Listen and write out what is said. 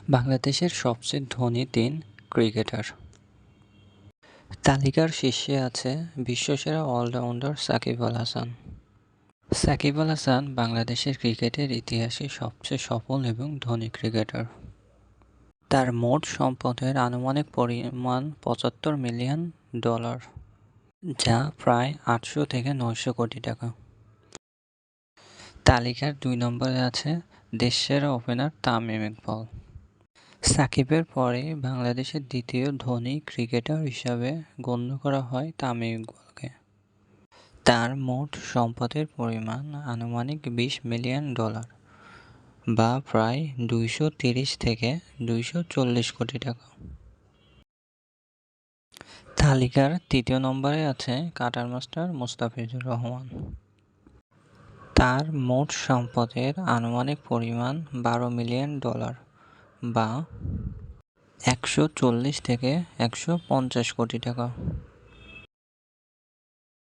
বাংলাদেশের সবচেয়ে ধনী ৩ ক্রিকেটার। তালিকার শীর্ষে আছে বিশ্বসেরা অলরাউন্ডার সাকিব আল হাসান। সাকিব আল হাসান বাংলাদেশের ক্রিকেটের ইতিহাসে সবচেয়ে সফল এবং ধনী ক্রিকেটার। তার মোট সম্পদের আনুমানিক পরিমাণ $৭৫ মিলিয়ন, যা প্রায় ৮০০ থেকে ৯০০ কোটি টাকা। তালিকার ২ নম্বরে আছে দেশসেরা ওপেনার তামিম ইকবাল। সাকিবের পরে বাংলাদেশের দ্বিতীয় ধনী ক্রিকেটার হিসাবে গণ্য করা হয় তামিম ইকবালকে। তার মোট সম্পদের পরিমাণ আনুমানিক $২০ মিলিয়ন, বা প্রায় ২৩০ থেকে ২৪০ কোটি টাকা। তালিকার ৩য় নম্বরে আছে কাটার মাস্টার মুস্তাফিজুর রহমান। তার মোট সম্পদের আনুমানিক পরিমাণ $১২ মিলিয়ন, বা ১৪০ থেকে ১৫০ কোটি টাকা।